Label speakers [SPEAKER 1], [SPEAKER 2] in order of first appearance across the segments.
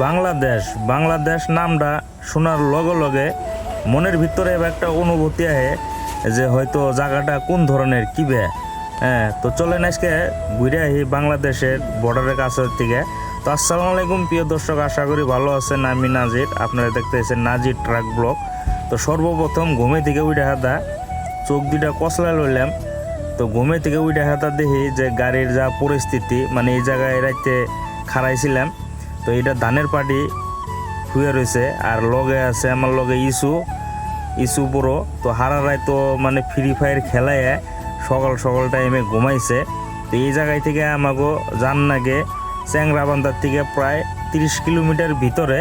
[SPEAKER 1] বাংলাদেশ বাংলাদেশ নামটা শোনার লগে লগে মনের ভিতরে একটা অনুভূতি আহে যে হয়তো জায়গাটা কোন ধরনের কিবে। হ্যাঁ, তো চলেন আজকে ঘুরে আহি বাংলাদেশের বর্ডারের কাছে থেকে। তো আসসালামু আলাইকুম প্রিয় দর্শক, আশা করি ভালো আছেন। আমি নাজির, আপনারা দেখতেছেন নাজির ট্রাক ব্লগ। তো সর্বপ্রথম ঘুমে থেকে উঠে হাতা চোখ দুইটা কসলা লইলাম। তো ঘুমে থেকে উঠে হাতা দেখি যে গাড়ির যা পরিস্থিতি, মানে এই জায়গায় রাইতে খাড়াইছিলাম। তো এটা ধানের পাটি শুয়ে রয়েছে, আর লগে আছে আমার লগে ইসু পুরো। তো হারারাই তো মানে ফ্রি ফায়ার খেলায় সকাল সকাল টাইমে ঘুমাইছে। তো এই জায়গায় থেকে আমাকে জান নাগে চ্যাংরাবান্ধার থেকে প্রায় 30 কিলোমিটার ভিতরে।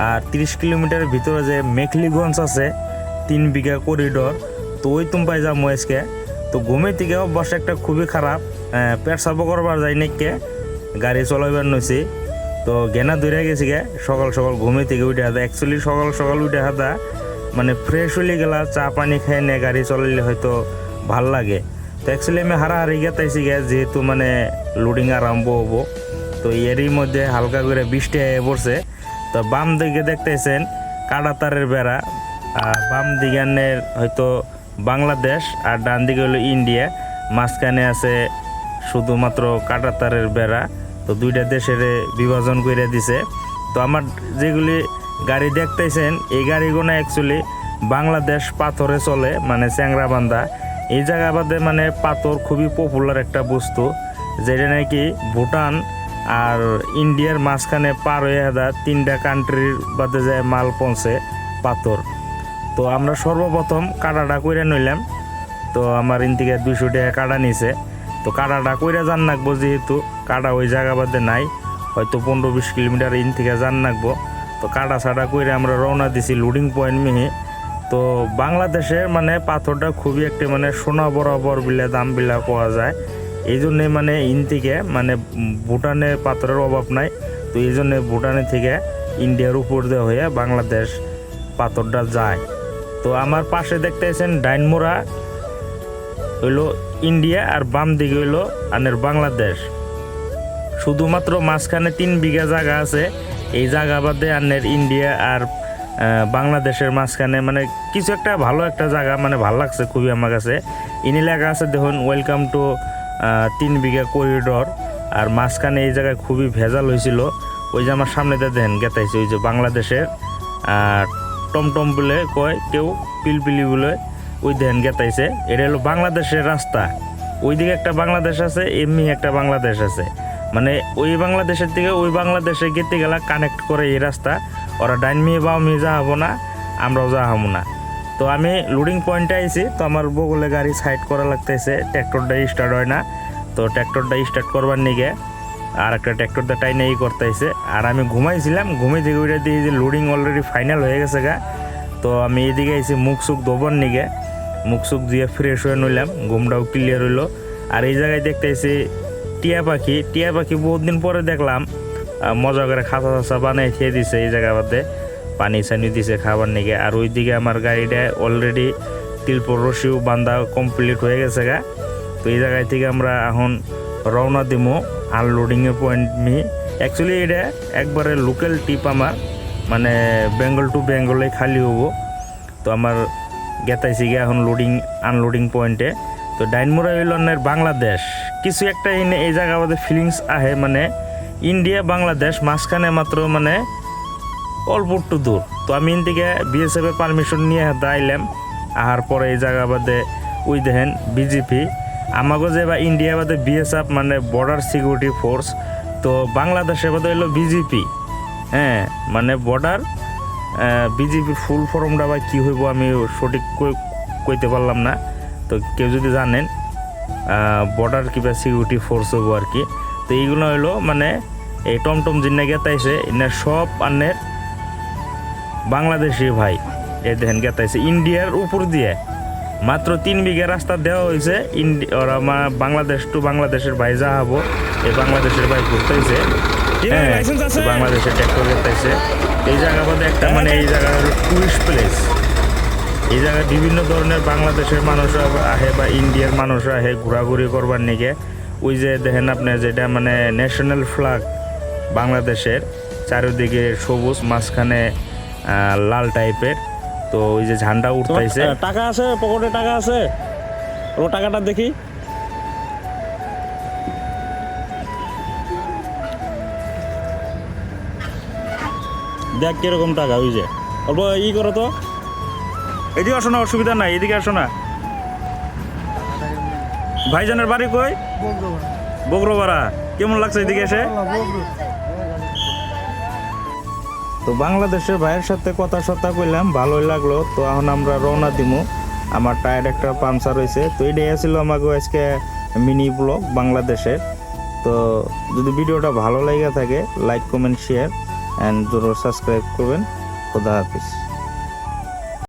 [SPEAKER 1] আর 30 কিলোমিটার ভিতরে যে মেখলিগঞ্জ আছে 3 বিঘা করিডোর, তো ওই তুমপাই যাবো আজকে। তো ঘুমে থেকে অভ্যাস একটা খুবই খারাপ, পেট সাফা করবার যাই নাকি গাড়ি চলাইবার নইছি। তো গেনা দৌড়ে গেছি গে সকাল সকাল ঘুমে থেকে উঠে হাতা। অ্যাকচুয়ালি সকাল সকাল উঠে হাতা মানে ফ্রেশ হলে গেলা, চা পানি খেয়ে নিয়ে গাড়ি চলাইলে হয়তো ভাল লাগে। তো অ্যাকচুয়ালি আমি হারাহারি গেতাইছি গে, যেহেতু মানে লোডিং আরম্ভ হবো। তো এরই মধ্যে হালকা করে বৃষ্টি হয়ে পড়ছে। তো বাম দিকে দেখতেছেন কাঁটাতারের বেড়া, আর বাম দিকে হয়তো বাংলাদেশ আর ডান দিকে হলো ইন্ডিয়া, মাঝখানে আছে শুধুমাত্র কাঁটাতারের বেড়া। তো দুইটা দেশের বিভাজন করে দিছে। তো আমার যেগুলি গাড়ি দেখতেছেন এই গাড়িগুলো অ্যাকচুয়ালি বাংলাদেশ পাথরে চলে, মানে চ্যাংরাবান্ধা এই জায়গা বাদে মানে পাথর খুবই পপুলার একটা বস্তু, যেটা নাকি ভুটান আর ইন্ডিয়ার মাঝখানে পার হয়ে হাদা 3টা কান্ট্রির বাদে যায় মাল পৌঁছে পাথর। তো আমরা সর্বপ্রথম কাটাটা কইরা নইলাম। তো আমার ইন থেকে 200 টাকা কাটা নিছে। তো কাটাটা কইরা জান নাকবো, যেহেতু কাটা ওই জায়গা বাদে নাই, হয়তো 15-20 কিলোমিটার ইন থেকে জান নাকবো। তো কাটা ছাটা কইরা আমরা রওনা দিছি লোডিং পয়েন্ট মিহি। তো বাংলাদেশের মানে পাথরটা খুবই একটা মানে সোনা বরাবর বিলে দাম বিলা পাওয়া যায়। এই জন্যে মানে ইন থেকে মানে ভুটানে পাথরের অভাব নাই। তো এই জন্যে ভুটানের থেকে ইন্ডিয়ার উপর দিয়ে হয়ে বাংলাদেশ পাথরটা যায়। তো আমার পাশে দেখতেছেন ডাইনমোড়া হইলো ইন্ডিয়া, আর বাম দিকে হইলো আনের বাংলাদেশ। শুধুমাত্র মাঝখানে 3 বিঘা জায়গা আছে। এই জায়গা বাদে আনের ইন্ডিয়া আর বাংলাদেশের মাঝখানে মানে কিছু একটা ভালো একটা জায়গা, মানে ভালো লাগছে খুবই আমার কাছে। ইনি লেখা আছে দেখুন, ওয়েলকাম টু 3 বিঘা করিডোর। আর মাঝখানে এই জায়গায় খুবই ভেজাল হয়েছিল। ওই যে আমার সামনেতে দেখেন গেতাইছে ওই যে বাংলাদেশের টমটম বলে কয় কেউ, পিলপিলি বলে ওই দেখেন গেতাইছে। এটা হলো বাংলাদেশের রাস্তা। ওইদিকে একটা বাংলাদেশ আছে, এমনি একটা বাংলাদেশ আছে, মানে ওই বাংলাদেশের থেকে ওই বাংলাদেশে গেতে গেলা কানেক্ট করে এই রাস্তা। ওরা ডাইন মিয়ে বাও মিয়ে যা হবো না, আমরাও যা হবো না। তো আমি লোডিং পয়েন্টে আইছি। তো আমার বগলে গাড়ি সাইড করা লাগতেছে, ট্র্যাক্টরটা স্টার্ট হয় না। তো ট্র্যাক্টরটা স্টার্ট করবার নিগে আর একটা ট্র্যাক্টরটা টাইনেই করতেছে। আর আমি ঘুমাইছিলাম, ঘুমে থেকে ওইটা দিয়ে যে লোডিং অলরেডি ফাইনাল হয়ে গেছে গা। তো আমি এইদিকে আইছি মুখ সুখ ধোবার নিগে, মুখ সুখ দিয়ে ফ্রেশ হয়ে নিলাম, ঘুমটাও ক্লিয়ার হইলো। আর এই জায়গায় দেখতেছি টিয়া পাখি বহুত দিন পরে দেখলাম। মজা করে খাঁচা চাচা বানাই খেয়ে দিছে এই জায়গা বাদে, পানি সানি দিছে খাবার নিগে। আর ওইদিকে আমার গাড়িটা অলরেডি তিলপুর রশিও বান্ধা কমপ্লিট হয়ে গেছে গা। তো এই জায়গায় থেকে আমরা এখন রওনা দিমো আনলোডিংয়ের পয়েন্ট মি। অ্যাকচুয়ালি এটা একবারে লোকাল টিপ আমার, মানে বেঙ্গল টু বেঙ্গলে খালি হবো। তো আমার গেতাইছি গিয়ে এখন লোডিং আনলোডিং পয়েন্টে। তো ডাইনমোড়া হইল বাংলাদেশ। কিছু একটা এনে এই জায়গা আমাদের ফিলিংস আহে, মানে ইন্ডিয়া বাংলাদেশ মাঝখানে মাত্র মানে অল্প একটু দূর। তো আমি ইন থেকে বিএসএফ এর পারমিশন নিয়ে হাতে আইলাম। আহার পরে এই জায়গা বাদে ওই দেখেন বিজেপি আমাকে যে বা ইন্ডিয়া বাদে বিএসএফ মানে বর্ডার সিকিউরিটি ফোর্স। তো বাংলাদেশের বাদে হইলো বিজেপি। হ্যাঁ, মানে বর্ডার বিজেপির ফুল ফর্মটা বা কী হইব আমি সঠিক কইতে পারলাম না। তো কেউ যদি জানেন বর্ডার কিংবা সিকিউরিটি ফোর্স হবো আর কি। তো এইগুলো হইলো মানে এই টমটম জিন্না গেতাইছে এনার সব আনের বাংলাদেশি ভাই। এই দেখেন গেতাইছে ইন্ডিয়ার উপর দিয়ে মাত্র 3 বিঘা রাস্তা দেওয়া হয়েছে। ওরা বাংলাদেশ টু বাংলাদেশের ভাই যা হবো, এই বাংলাদেশের ভাই ঘুরতেছে। হ্যাঁ, বাংলাদেশের ট্র্যাক্টর গেতাইছে। এই জায়গা বাদে একটা মানে এই জায়গা হলো টুরিস্ট প্লেস। এই জায়গায় বিভিন্ন ধরনের বাংলাদেশের মানুষ আহে বা ইন্ডিয়ার মানুষ আহে ঘোরাঘুরি করবার নিগে। ওই যে দেখেন আপনার যেটা মানে ন্যাশনাল ফ্ল্যাগ বাংলাদেশের চারিদিকে সবুজ, মাঝখানে লাল টাইপের। তো ওই যে ঝান্ডা উঠতেছে। টাকা আছে পকেটে, টাকা আছে, ও টাকাটা দেখি। দেখ কিরকম টাকা, ওই যে অল্প করো তো। এদিকে আসো না, অসুবিধা নাই, এদিকে আসো না। ভাইজানের বাড়ি কই? বগরোপাড়া। কেমন লাগছে এদিকে এসে? তো বাংলাদেশের ভাইয়ের সাথে কথা কইলাম, ভালোই লাগলো। তো এখন আমরা রওনা দিমু। আমার টায়ার একটা পাংচার হয়েছে। তো এটাই ছিল আমাকে আজকে মিনি ব্লগ বাংলাদেশের। তো যদি ভিডিওটা ভালো লেগে থাকে, লাইক কমেন্ট শেয়ার অ্যান্ড জরুর সাবস্ক্রাইব করবেন। খোদা হাফিজ।